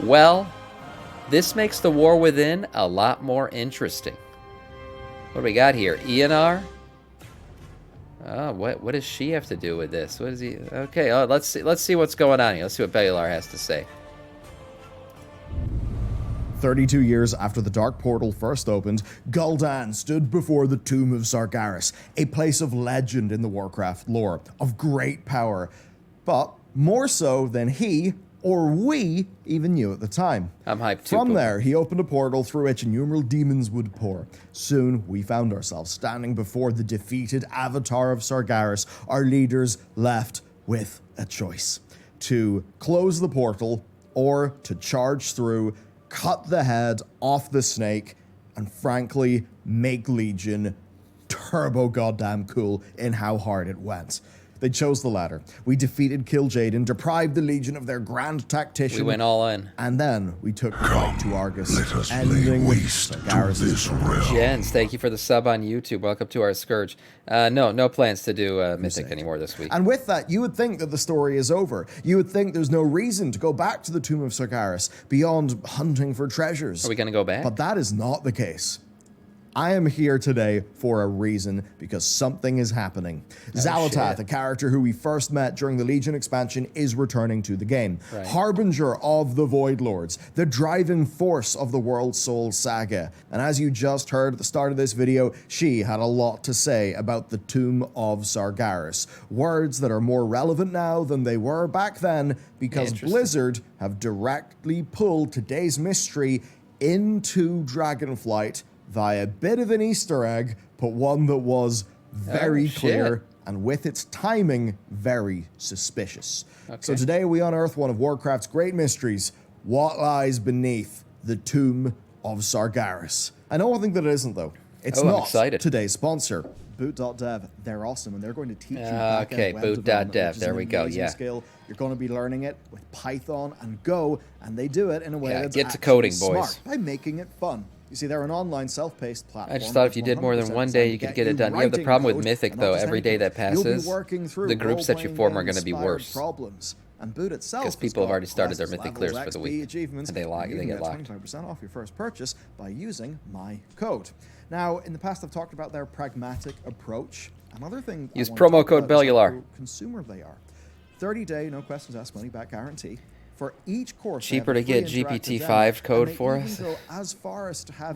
Well, this makes the war within a lot more interesting. What do we got here? ENR? Oh, what does she have to do with this? What is he? Okay, let's see what's going on here. Let's see what Bellular has to say. 32 years after the Dark Portal first opened, Gul'dan stood before the Tomb of Sargeras, a place of legend in the Warcraft lore, of great power, but more so than he or we even knew at the time. I'm hyped too. From there, he opened a portal through which innumerable demons would pour. Soon, we found ourselves standing before the defeated Avatar of Sargeras. Our leaders left with a choice: to close the portal or to charge through, cut the head off the snake, and frankly, make Legion turbo goddamn cool in how hard it went. They chose the latter. We defeated Kil'jaeden, deprived the Legion of their grand tactician. We went all in. And then we took the fight to Argus, ending Sargeras' Jens, thank you for the sub on YouTube. Welcome to our Scourge. No plans to do Mythic anymore this week. And with that, you would think that the story is over. You would think there's no reason to go back to the Tomb of Sargeras beyond hunting for treasures. Are we going to go back? But that is not the case. I am here today for a reason, because something is happening. Xal'atath, a character who we first met during the Legion expansion, is returning to the game. Right. Harbinger of the Void Lords, the driving force of the World Soul Saga. And as you just heard at the start of this video, she had a lot to say about the Tomb of Sargeras. Words that are more relevant now than they were back then, because Blizzard have directly pulled today's mystery into Dragonflight via a bit of an Easter egg, but one that was very clear and with its timing very suspicious. So today we unearth one of Warcraft's great mysteries: what lies beneath the Tomb of Sargeras. I know one thing that it isn't, though. It's not today's sponsor. Boot.dev, they're awesome, and they're going to teach you okay, Boot.dev, there we go, yeah. Skill. You're going to be learning it with Python and Go, and they do it in a way that's get to coding, smart, boys. By making it fun. You see, they're an online self-paced platform. I just thought if you did more than one day, you could get it done. You have the problem with Mythic, though. Every day that passes, the groups that you form are going to be worse. And Boot itself, because people have already started their Mythic clears for the week, and they get locked. 25% off your first purchase by using my code. Now, in the past, I've talked about their pragmatic approach. Another thing, use promo code Bellular. Consumer they are. 30-day, no questions asked, money-back guarantee. For each course, cheaper to get GPT-5 code for us. As far as to have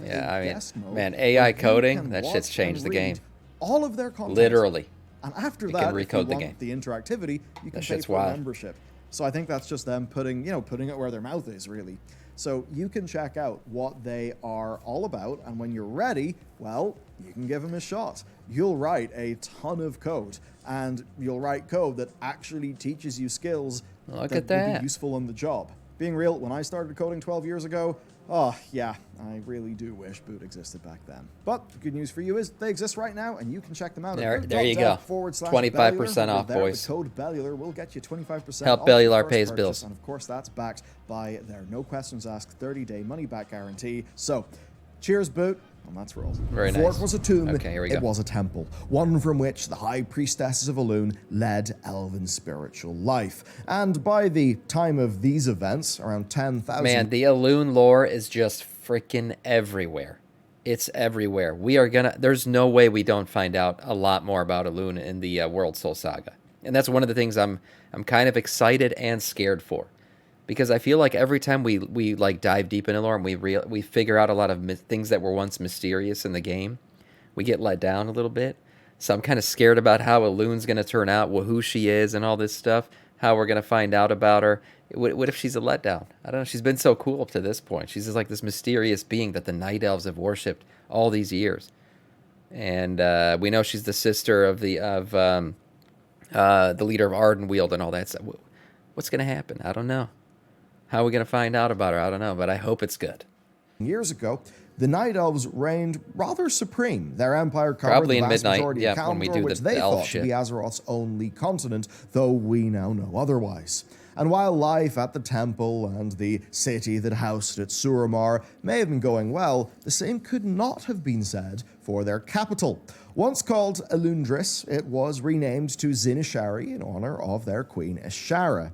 man, AI coding, that shit's changed the game. All of their content. Literally. And after that, if you want the interactivity, you can pay for a membership. So I think that's just them putting it where their mouth is, really. So you can check out what they are all about, and when you're ready, well, you can give them a shot. You'll write a ton of code, and you'll write code that actually teaches you skills that will be useful on the job. Being real, when I started coding 12 years ago, oh yeah, I really do wish Boot existed back then. But the good news for you is they exist right now, and you can check them out. There you go. 25% off, boys. The code Bellular will get you 25% Help off Bellular pays bills. And of course, that's backed by their no questions asked 30-day money-back guarantee. So, cheers, Boot. And that's roll. Very nice. Before it was a tomb, it was a temple, one from which the high priestesses of Elune led elven spiritual life. And by the time of these events, around 10,000... Man, the Elune lore is just freaking everywhere. It's everywhere. There's no way we don't find out a lot more about Elune in the World Soul Saga. And that's one of the things I'm kind of excited and scared for. Because I feel like every time we like dive deep into lore and we figure out a lot of things that were once mysterious in the game, we get let down a little bit. So I'm kind of scared about how Elune's going to turn out, who she is and all this stuff, how we're going to find out about her. What if she's a letdown? I don't know. She's been so cool up to this point. She's just like this mysterious being that the Night Elves have worshipped all these years. And we know she's the sister of the leader of Ardenweald and all that stuff. What's going to happen? I don't know. How are we going to find out about her? I don't know, but I hope it's good. Years ago, the Night Elves reigned rather supreme. Their empire covered the vast majority of Kalimdor, which they thought to be Azeroth's only continent, though we now know otherwise. And while life at the temple and the city that housed it, Suramar, may have been going well, the same could not have been said for their capital. Once called Elundris, it was renamed to Zinishari in honor of their queen Ishara.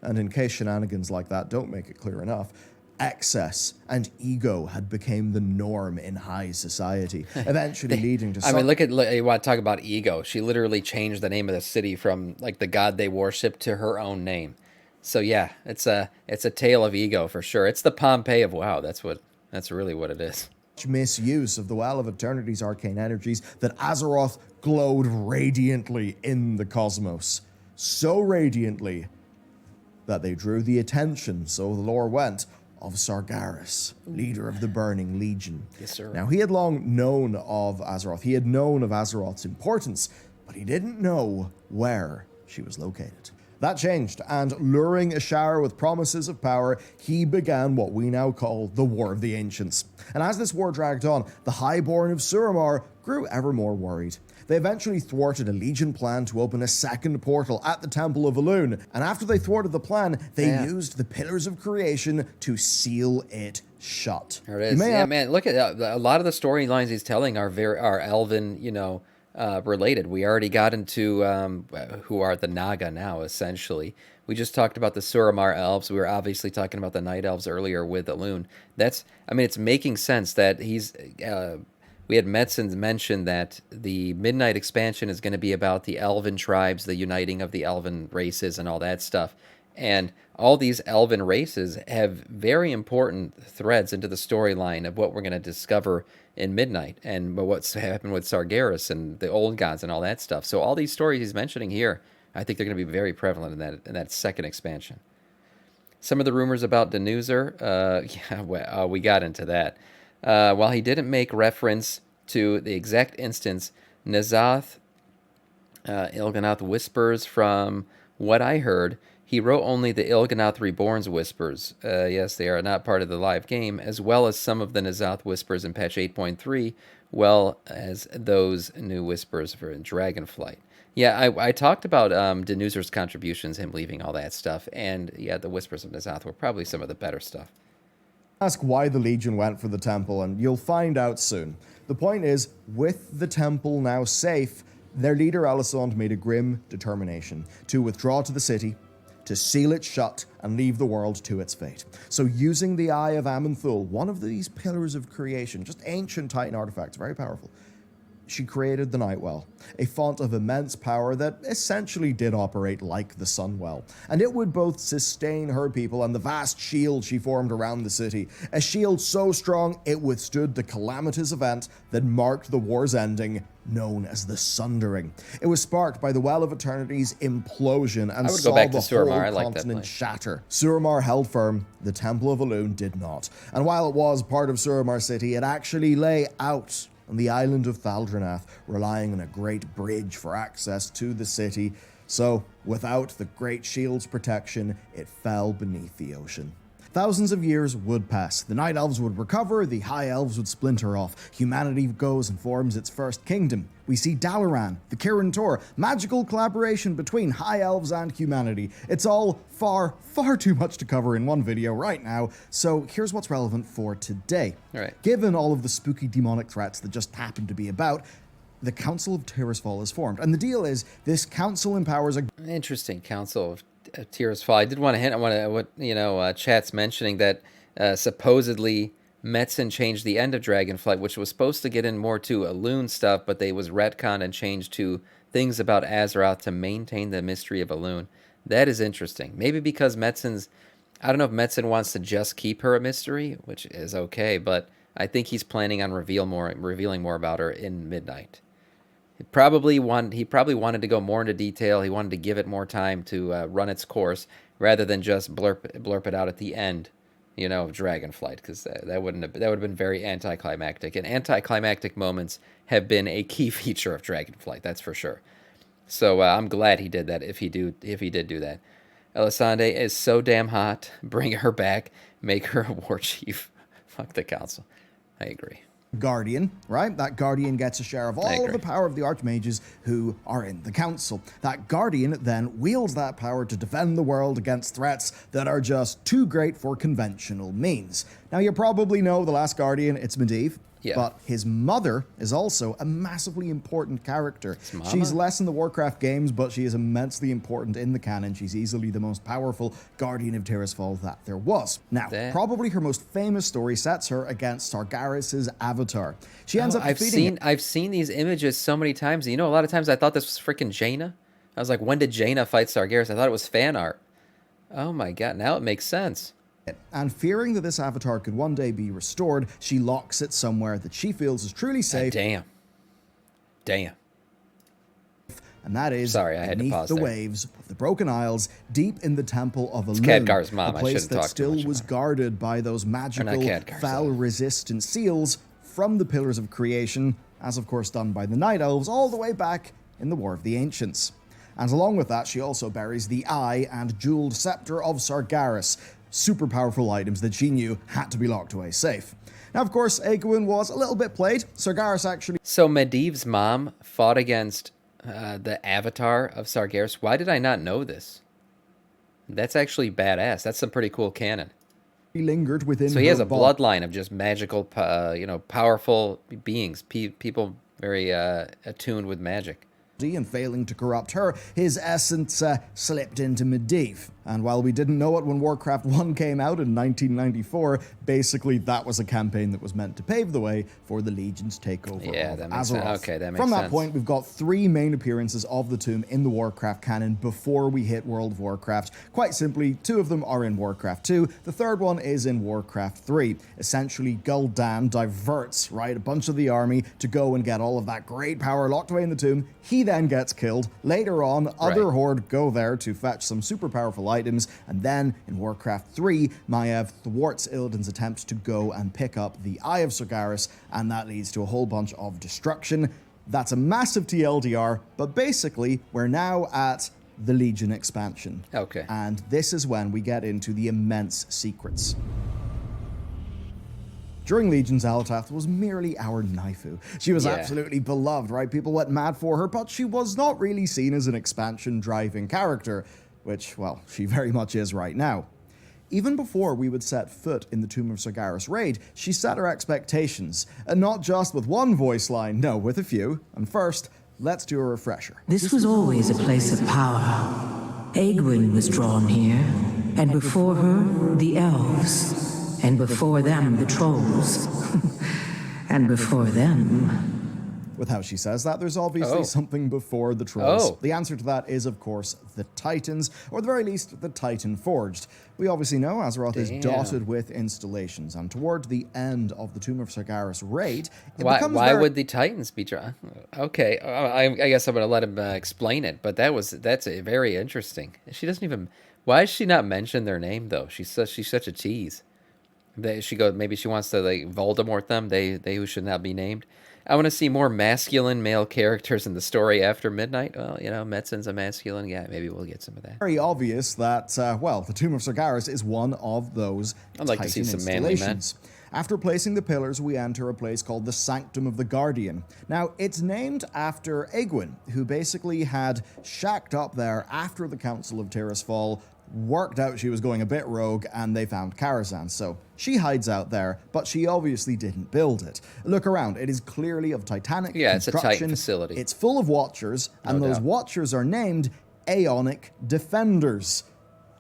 And in case shenanigans like that don't make it clear enough, excess and ego had become the norm in high society, eventually leading to I mean, you want to talk about ego. She literally changed the name of the city from like the god they worship to her own name. So yeah, it's a tale of ego for sure. It's the Pompeii of WoW. That's really what it is. misuse of the Well of Eternity's arcane energies that Azeroth glowed radiantly in the cosmos. So radiantly that they drew the attention, so the lore went, of Sargeras, leader of the Burning Legion. Yes, sir. Now, he had long known of Azeroth. He had known of Azeroth's importance, but he didn't know where she was located. That changed, and luring Ashara with promises of power, he began what we now call the War of the Ancients. And as this war dragged on, the Highborn of Suramar grew ever more worried. They eventually thwarted a Legion plan to open a second portal at the Temple of Elune, and after they thwarted the plan, they used the Pillars of Creation to seal it shut. There it is. Yeah, man, look at a lot of the storylines he's telling are Elven, related. We already got into who are the Naga now, essentially. We just talked about the Suramar elves. We were obviously talking about the Night Elves earlier with Elune. It's making sense that we had Metzins mention that the Midnight expansion is going to be about the Elven tribes, the uniting of the Elven races and all that stuff. And all these Elven races have very important threads into the storyline of what we're going to discover in Midnight and what's happened with Sargeras and the old gods and all that stuff. So all these stories he's mentioning here, I think they're going to be very prevalent in that second expansion. Some of the rumors about Denuzer, we got into that. While he didn't make reference to the exact instance, Nazath, Il'gynoth whispers from what I heard, he wrote only the Il'gynoth Reborn's whispers. Yes, they are not part of the live game, as well as some of the Nazath whispers in patch 8.3, well as those new whispers for Dragonflight. Yeah, I talked about Denuzer's contributions, him leaving all that stuff, and yeah, the whispers of Nazath were probably some of the better stuff. Ask why the Legion went for the temple, and you'll find out soon. The point is, with the temple now safe, their leader Alisond made a grim determination to withdraw to the city, to seal it shut, and leave the world to its fate. So using the Eye of Aman'Thul, one of these pillars of creation, just ancient Titan artifacts, very powerful, she created the Nightwell, a font of immense power that essentially did operate like the Sunwell, and it would both sustain her people and the vast shield she formed around the city, a shield so strong it withstood the calamitous event that marked the war's ending, known as the Sundering. It was sparked by the Well of Eternity's implosion and saw the whole continent shatter. Suramar held firm, the Temple of Elune did not, and while it was part of Suramar City, it actually lay out on the island of Thaldranath, relying on a great bridge for access to the city. So, without the Great Shield's protection, it fell beneath the ocean. Thousands of years would pass. The Night Elves would recover, the High Elves would splinter off. Humanity goes and forms its first kingdom. We see Dalaran, the Kirin Tor, magical collaboration between High Elves and humanity. It's all far, far too much to cover in one video right now, so here's what's relevant for today. All right. Given all of the spooky demonic threats that just happen to be about, the Council of Tirisfal is formed. And the deal is, this council empowers a... Interesting, Council of Tirisfal. I did want to hint on what chat's mentioning that supposedly Metzin changed the end of Dragonflight, which was supposed to get in more to Elune stuff, but they was retconned and changed to things about Azeroth to maintain the mystery of Elune. That is interesting. Maybe because Metzin's... I don't know if Metzin wants to just keep her a mystery, which is okay, but I think he's planning on revealing more about her in Midnight. He probably wanted to go more into detail. He wanted to give it more time to run its course rather than just blurp it out at the end, of Dragonflight, because that would have been very anticlimactic. And anticlimactic moments have been a key feature of Dragonflight, that's for sure. So I'm glad he did that. If he did do that, Elisande is so damn hot. Bring her back. Make her a war chief. Fuck the council. I agree. Guardian, right? That Guardian gets a share of all of the power of the Archmages who are in the Council. That Guardian then wields that power to defend the world against threats that are just too great for conventional means. Now, you probably know the last Guardian, it's Medivh. Yeah. But his mother is also a massively important character. His mama? She's less in the Warcraft games, but she is immensely important in the canon. She's easily the most powerful Guardian of Tirisfal that there was. Now, probably her most famous story sets her against Sargeras' avatar. She ends up defeating I've seen these images so many times. You know, a lot of times I thought this was freaking Jaina. I was like, when did Jaina fight Sargeras? I thought it was fan art. Oh my god, now it makes sense. And fearing that this avatar could one day be restored, she locks it somewhere that she feels is truly safe. Damn. And that is Sorry, I had to beneath pause the there. waves of the Broken Isles, deep in the Temple of Elune, Khadgar's mom. a I place shouldn't that talk too still much was about guarded by those magical, foul-resistant seals from the Pillars of Creation, as of course done by the Night Elves all the way back in the War of the Ancients. And along with that, she also buries the Eye and Jeweled Scepter of Sargeras, super powerful items that she knew had to be locked away safe. Now, of course, Egwene was a little bit played. Sargeras actually... So Medivh's mom fought against the avatar of Sargeras. Why did I not know this? That's actually badass. That's some pretty cool canon. lingered within So he has her a body. bloodline of just magical, powerful beings, people very attuned with magic. And failing to corrupt her, his essence slipped into Medivh. And while we didn't know it when Warcraft 1 came out in 1994, basically that was a campaign that was meant to pave the way for the Legion's takeover of that makes Azeroth. sense. Okay, that makes From that sense. point, we've got 3 main appearances of the Tomb in the Warcraft canon before we hit World of Warcraft. Quite simply, 2 of them are in Warcraft 2. The third one is in Warcraft 3. Essentially, Gul'dan diverts, right, a bunch of the army to go and get all of that great power locked away in the Tomb. He then gets killed. Later on, other Horde go there to fetch some super powerful items, and then in Warcraft 3, Maiev thwarts Illidan's attempt to go and pick up the Eye of Sargeras, and that leads to a whole bunch of destruction. That's a massive TLDR, but basically, we're now at the Legion expansion. Okay. And this is when we get into the immense secrets. During Legion, Xal'atath was merely our Naifu. She was absolutely beloved, right? People went mad for her, but she was not really seen as an expansion-driving character, which, well, she very much is right now. Even before we would set foot in the Tomb of Sargeras raid, she set her expectations, and not just with one voice line, no, with a few. And first, let's do a refresher. This was always a place of power. Egwene was drawn here, and before her, the elves. And before them, the trolls. And before them... With how she says that, there's obviously something before the trolls. The answer to that is, of course, the Titans, or at the very least, the Titan Forged. We obviously know Azeroth is dotted with installations, and toward the end of the Tomb of Sargeras raid, it becomes why would the Titans be drawn? Okay, I guess I'm going to let him explain it, but that's very interesting. She doesn't even... Why does she not mention their name, though? She's such a tease. Maybe she wants to like Voldemort them. They who should not be named. I want to see more masculine male characters in the story after midnight. Well, Metzin's a masculine guy. Maybe we'll get some of that. Very obvious that, the Tomb of Sargeras is one of those I'd like to see some manly men. After placing the pillars, we enter a place called the Sanctum of the Guardian. Now, it's named after Egwene, who basically had shacked up there after the Council of Tirisfal, worked out she was going a bit rogue, and they found Karazhan. So she hides out there, but she obviously didn't build it. Look around. It is clearly of Titanic construction. It's a Titan facility. It's full of Watchers, and those Watchers are named Aeonic Defenders.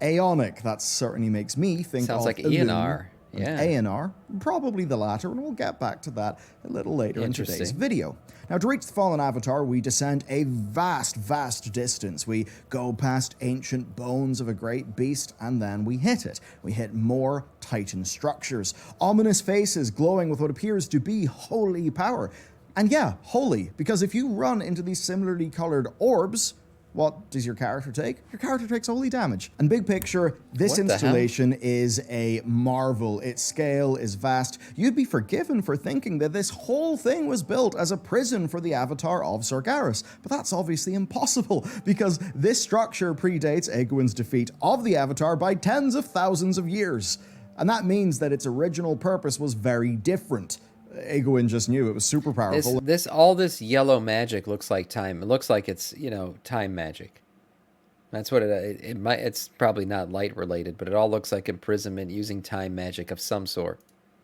Aeonic, that certainly makes me think Sounds of like Elune ENR. Yeah. ANR, probably the latter, and we'll get back to that a little later in today's video. Now, to reach the fallen avatar, we descend a vast, vast distance. We go past ancient bones of a great beast, and then we hit it. We hit more Titan structures. Ominous faces glowing with what appears to be holy power. And yeah, holy, because if you run into these similarly colored orbs, what does your character take? Your character takes holy damage. And big picture, this installation is a marvel. Its scale is vast. You'd be forgiven for thinking that this whole thing was built as a prison for the avatar of Sargeras. But that's obviously impossible, because this structure predates Egwene's defeat of the avatar by tens of thousands of years. And that means that its original purpose was very different. Egwene just knew it was super powerful. All this yellow magic looks like time. It looks like it's time magic. That's what it's probably not light related, but it all looks like imprisonment using time magic of some sort.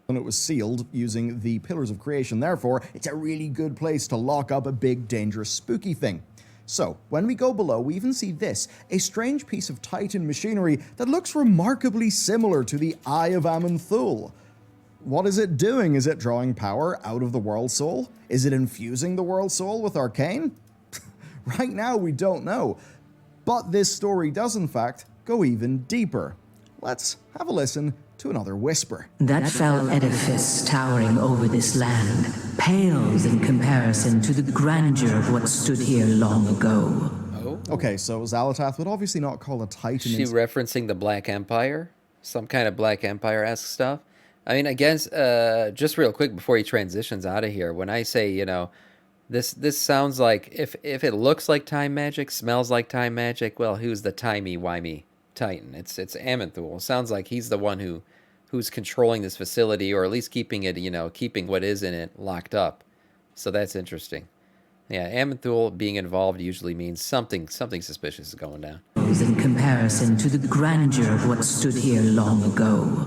and it was sealed using the Pillars of Creation. Therefore, it's a really good place to lock up a big, dangerous, spooky thing. So, when we go below, we even see this, a strange piece of Titan machinery that looks remarkably similar to the Eye of Aman'Thul. What is it doing? Is it drawing power out of the World Soul? Is it infusing the World Soul with arcane? Right now, we don't know. But this story does, in fact, go even deeper. Let's have a listen to another whisper. That fell edifice towering over this land pales in comparison to the grandeur of what stood here long ago. Oh. Okay, so Xal'atath would obviously not call a Titan... She referencing the Black Empire? Some kind of Black Empire-esque stuff? I mean, again, just real quick before he transitions out of here, when I say, you know, this sounds like, if it looks like time magic, smells like time magic, well, who's the timey-wimey Titan? It's Aman'Thul. It sounds like he's the one who's controlling this facility, or at least keeping it, you know, keeping what is in it locked up. So that's interesting. Yeah, Aman'Thul being involved usually means something suspicious is going down. In comparison to the grandeur of what stood here long ago.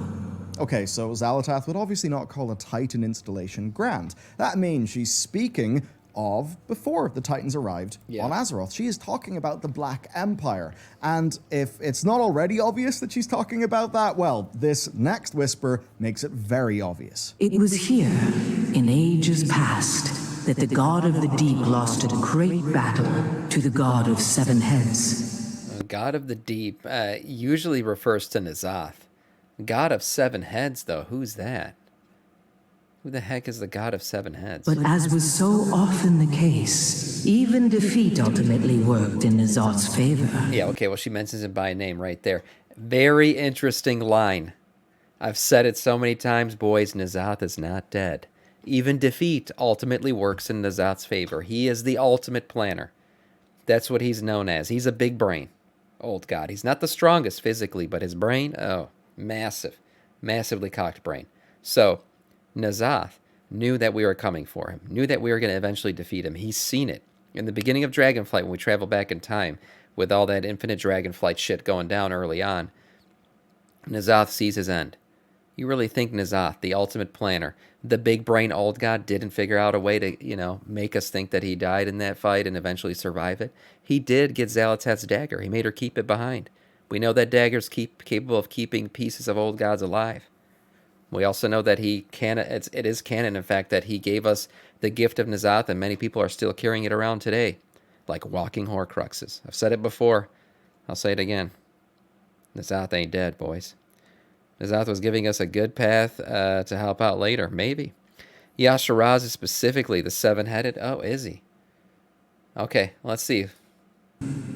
Okay, so Xal'atath would obviously not call a Titan installation grand. That means she's speaking of before the Titans arrived on Azeroth. She is talking about the Black Empire. And if it's not already obvious that she's talking about that, well, this next whisper makes it very obvious. It was here, in ages past, that the god of the deep lost a great battle to the god of seven heads. God of the deep usually refers to N'Zoth. God of seven heads, though, who's that? Who the heck is the god of seven heads? But as was so often the case, even defeat ultimately worked in N'Zoth's favor. Yeah, okay, well, she mentions him by name right there. Very interesting line. I've said it so many times, boys, N'Zoth is not dead. Even defeat ultimately works in N'Zoth's favor. He is the ultimate planner. That's what he's known as. He's a big brain. Old god. He's not the strongest physically, but his brain, oh, massive. Massively cocked brain. So, N'Zoth knew that we were coming for him, knew that we were going to eventually defeat him. He's seen it. In the beginning of Dragonflight, when we travel back in time, with all that infinite Dragonflight shit going down early on, N'Zoth sees his end. You really think N'Zoth, the ultimate planner, the big brain old god, didn't figure out a way to, you know, make us think that he died in that fight and eventually survive it? He did get Xal'atath's dagger. He made her keep it behind. We know that dagger's capable of keeping pieces of old gods alive. We also know that it is canon, in fact, that he gave us the gift of N'Zoth, and many people are still carrying it around today, like walking Horcruxes. I've said it before. I'll say it again. N'Zoth ain't dead, boys. N'Zoth was giving us a good path to help out later, maybe. Yasharaz is specifically the seven-headed. Oh, is he? Okay, let's see.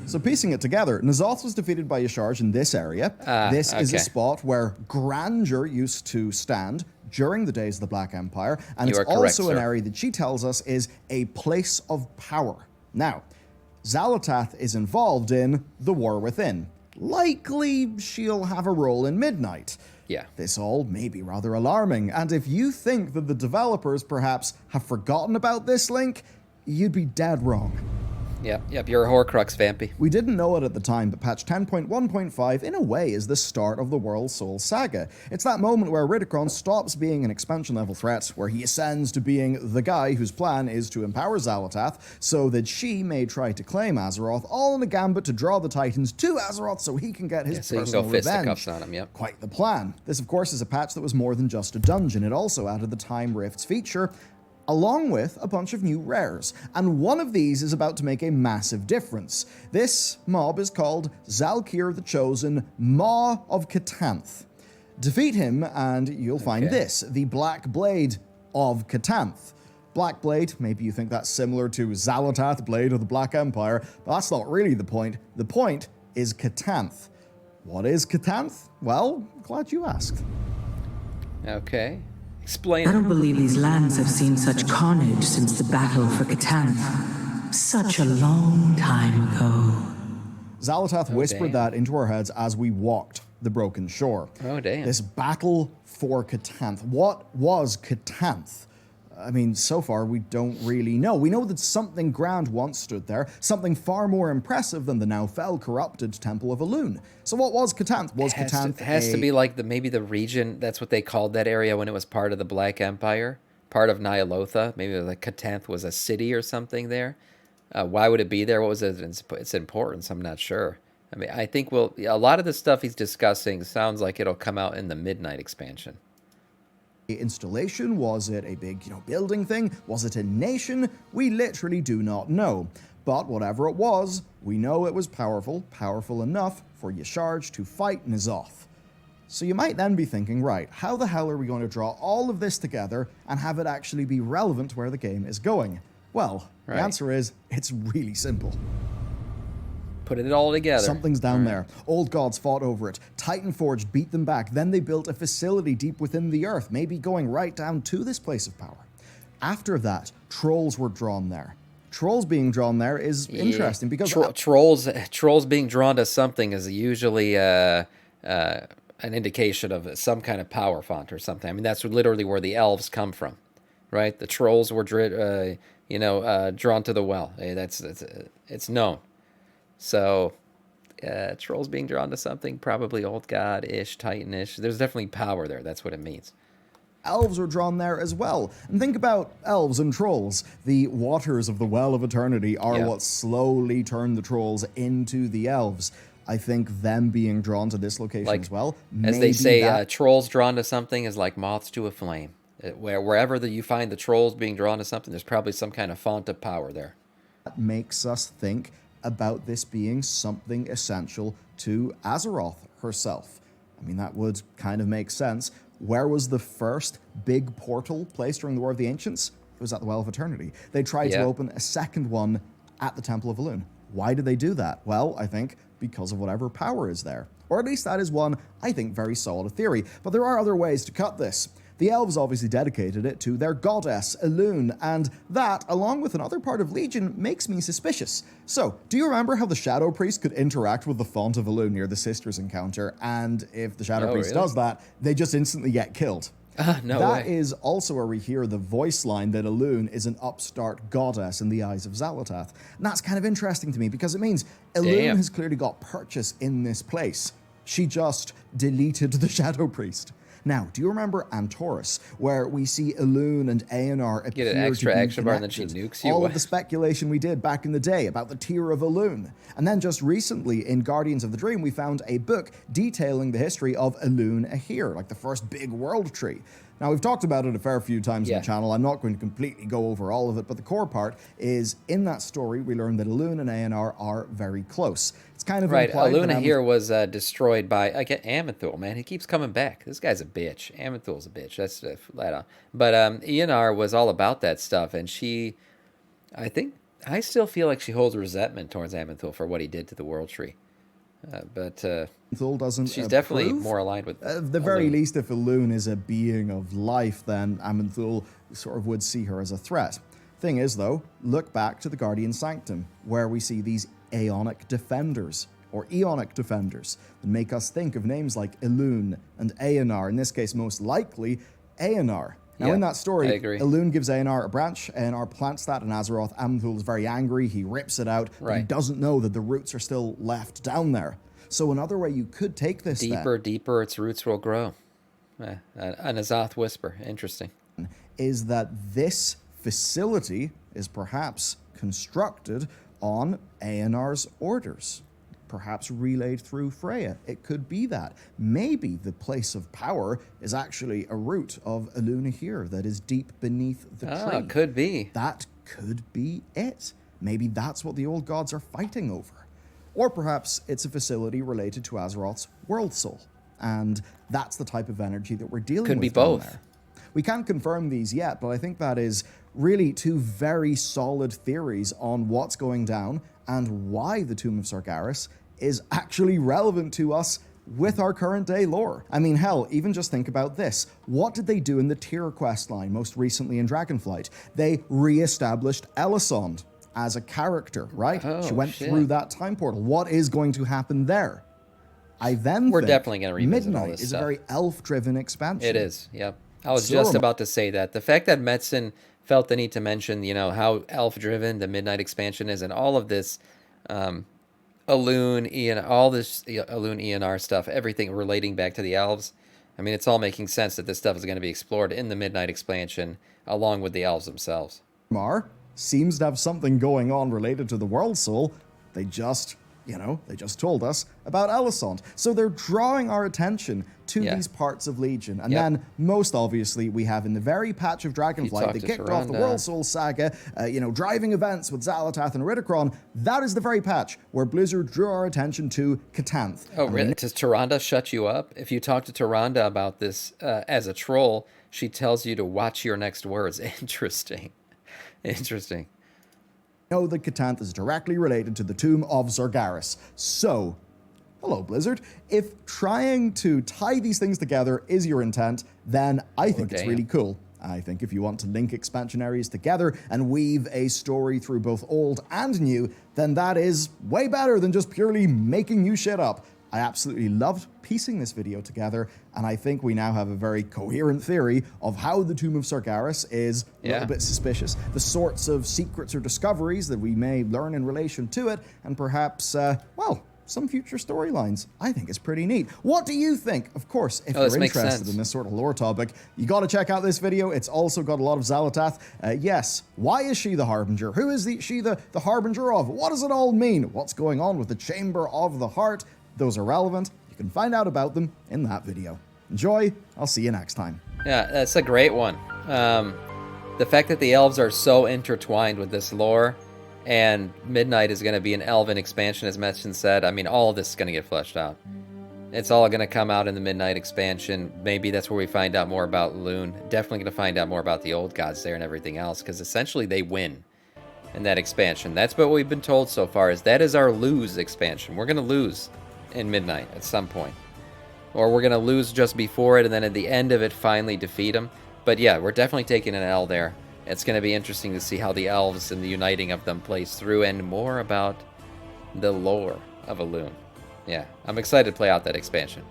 So piecing it together, N'Zoth was defeated by Yasharj in this area. This is a spot where grandeur used to stand during the days of the Black Empire, and it's also an area that she tells us is a place of power. Now, Xal'atath is involved in the War Within. Likely she'll have a role in Midnight. Yeah. This all may be rather alarming, and if you think that the developers perhaps have forgotten about this link, you'd be dead wrong. Yep, you're a Horcrux, Vampy. We didn't know it at the time, but patch 10.1.5 in a way is the start of the World Soul Saga. It's that moment where Ridicron stops being an expansion level threat, where he ascends to being the guy whose plan is to empower Xal'atath so that she may try to claim Azeroth, all in a gambit to draw the Titans to Azeroth so he can get his personal revenge. Fisticuffs on him, yep. Quite the plan. This, of course, is a patch that was more than just a dungeon. It also added the Time Rifts feature, along with a bunch of new rares, and one of these is about to make a massive difference. This mob is called Zal'Kir the Chosen, Maw of Cthulhu. Defeat him and you'll find this, the Black Blade of Cthulhu. Black Blade, maybe you think that's similar to Xal'atath, Blade of the Black Empire, but that's not really the point. The point is Cthulhu. What is Cthulhu? Well, glad you asked. Okay. Explain. I don't believe these lands have seen such carnage since the battle for Cthulhu. Such a long time ago. Xal'atath whispered that into our heads as we walked the broken shore. Oh, damn. This battle for Cthulhu. What was Cthulhu? I mean, so far we don't really know. We know that something grand once stood there, something far more impressive than the now fell, corrupted Temple of Elune. So what was Cthulhu? Was Cthulhu has to be like maybe the region, that's what they called that area when it was part of the Black Empire, part of Nyalotha. Maybe like Cthulhu was a city or something there. Why would it be there? What was its importance? I'm not sure. I mean, I think a lot of the stuff he's discussing sounds like it'll come out in the Midnight expansion. Installation? Was it a big, building thing? Was it a nation? We literally do not know. But whatever it was, we know it was powerful enough for Y'Sharj to fight N'Zoth. So you might then be thinking, right, how the hell are we going to draw all of this together and have it actually be relevant to where the game is going? Well, the answer is, it's really simple. Put it all together. Something's down there. Old gods fought over it. Titanforge beat them back. Then they built a facility deep within the earth, maybe going right down to this place of power. After that, trolls were drawn there. Trolls being drawn there is interesting because... Trolls being drawn to something is usually an indication of some kind of power font or something. I mean, that's literally where the elves come from, right? The trolls were drawn to the well. It's known. So, trolls being drawn to something, probably old god-ish, titan-ish. There's definitely power there. That's what it means. Elves are drawn there as well. And think about elves and trolls. The waters of the Well of Eternity are what slowly turn the trolls into the elves. I think them being drawn to this location as well. As they say, trolls drawn to something is like moths to a flame. Wherever you find the trolls being drawn to something, there's probably some kind of font of power there. That makes us think about this being something essential to Azeroth herself. I mean, that would kind of make sense. Where was the first big portal placed during the War of the Ancients? It was at the Well of Eternity. They tried to open a second one at the Temple of Elune. Why did they do that? Well, I think because of whatever power is there. Or at least that is one, I think, very solid theory. But there are other ways to cut this. The elves obviously dedicated it to their goddess, Elune, and that, along with another part of Legion, makes me suspicious. So, do you remember how the Shadow Priest could interact with the font of Elune near the Sisters encounter, and if the Shadow Priest does that, they just instantly get killed? No That way. is also where we hear the voice line that Elune is an upstart goddess in the eyes of Xal'atath. And that's kind of interesting to me, because it means Elune has clearly got purchase in this place. She just deleted the Shadow Priest. Now, do you remember Antorus, where we see Elune and Aenar appear Get an extra to be action bar and then she connected? nukes you? All of the speculation we did back in the day about the Tear of Elune. And then just recently in Guardians of the Dream, we found a book detailing the history of Elune Ahir, like the first big world tree. Now, we've talked about it a fair few times on the channel. I'm not going to completely go over all of it, but the core part is, in that story, we learn that Elune and Aenar are very close. It's kind of implied that Elune here was destroyed by Aman'Thul, man. He keeps coming back. This guy's a bitch. Aman'Thul's a bitch. That's flat out. But Aenar was all about that stuff, and I still feel like she holds resentment towards Aman'Thul for what he did to the World Tree. But Aman'Thul doesn't she's definitely more aligned with at the very least, if Elune is a being of life, then Aman'Thul sort of would see her as a threat. Thing is, though, look back to the Guardian Sanctum, where we see these Aeonic defenders, or Eonic defenders, that make us think of names like Elune and Aenar, in this case, most likely, Aenar. Now, in that story, Elune gives Aenar a branch, Aenar plants that in Azeroth. Aman'Thul is very angry, he rips it out, but he doesn't know that the roots are still left down there. So another way you could take this deeper its roots will grow. An Azoth whisper. Interesting. Is that this facility is perhaps constructed on Aenar's orders. Perhaps relayed through Freya. It could be that. Maybe the place of power is actually a root of Elune Ahir that is deep beneath the tree. It could be. That could be it. Maybe that's what the old gods are fighting over. Or perhaps it's a facility related to Azeroth's world soul. And that's the type of energy that we're dealing with. Could be both. There. We can't confirm these yet, but I think that is really two very solid theories on what's going down and why the Tomb of Sargeras is actually relevant to us with our current day lore. I mean, hell, even just think about this. What did they do in the Tyr quest line most recently in Dragonflight? They re-established Elisond as a character, right? She went through that time portal. What is going to happen there? I then We're think definitely going to revisit all Midnight this is stuff. a very elf-driven expansion. It is, yep. I was So just am I. about to say that. The fact that Metzen felt the need to mention, how elf-driven the Midnight expansion is and all of this Elune, all this Elune ENR stuff, everything relating back to the elves. I mean, it's all making sense that this stuff is going to be explored in the Midnight expansion along with the elves themselves. Mar seems to have something going on related to the World Soul. They just, they just told us about Elisant. So they're drawing our attention to these parts of Legion. And then, most obviously, we have in the very patch of Dragonflight that kicked off the World Soul saga, driving events with Xalatath and Ridicron. That is the very patch where Blizzard drew our attention to Catanth. Oh, really? Does Tyrande shut you up? If you talk to Tyrande about this as a troll, she tells you to watch your next words. Interesting. Interesting. Know that Catanth is directly related to the tomb of Sargeras. So, hello Blizzard, if trying to tie these things together is your intent, then I think it's really cool. I think if you want to link expansion areas together and weave a story through both old and new, then that is way better than just purely making new shit up. I absolutely loved piecing this video together, and I think we now have a very coherent theory of how the Tomb of Sargeras is a little bit suspicious, the sorts of secrets or discoveries that we may learn in relation to it, and perhaps, some future storylines. I think it's pretty neat. What do you think? Of course, if you're interested in this sort of lore topic, you got to check out this video. It's also got a lot of Xalatath. Yes, why is she the Harbinger? Who is she the Harbinger of? What does it all mean? What's going on with the Chamber of the Heart? Those are relevant. You can find out about them in that video. Enjoy. I'll see you next time. Yeah, that's a great one. The fact that the elves are so intertwined with this lore, and Midnight is going to be an elven expansion, as Metzen said. I mean, all of this is going to get fleshed out. It's all going to come out in the Midnight expansion. Maybe that's where we find out more about Lune. Definitely going to find out more about the old gods there and everything else, because essentially they win in that expansion. That's what we've been told so far, is that is our lose expansion. We're going to lose in Midnight at some point. Or we're going to lose just before it, and then at the end of it finally defeat them. But yeah, we're definitely taking an L there. It's going to be interesting to see how the elves and the uniting of them plays through, and more about the lore of Elune. Yeah, I'm excited to play out that expansion.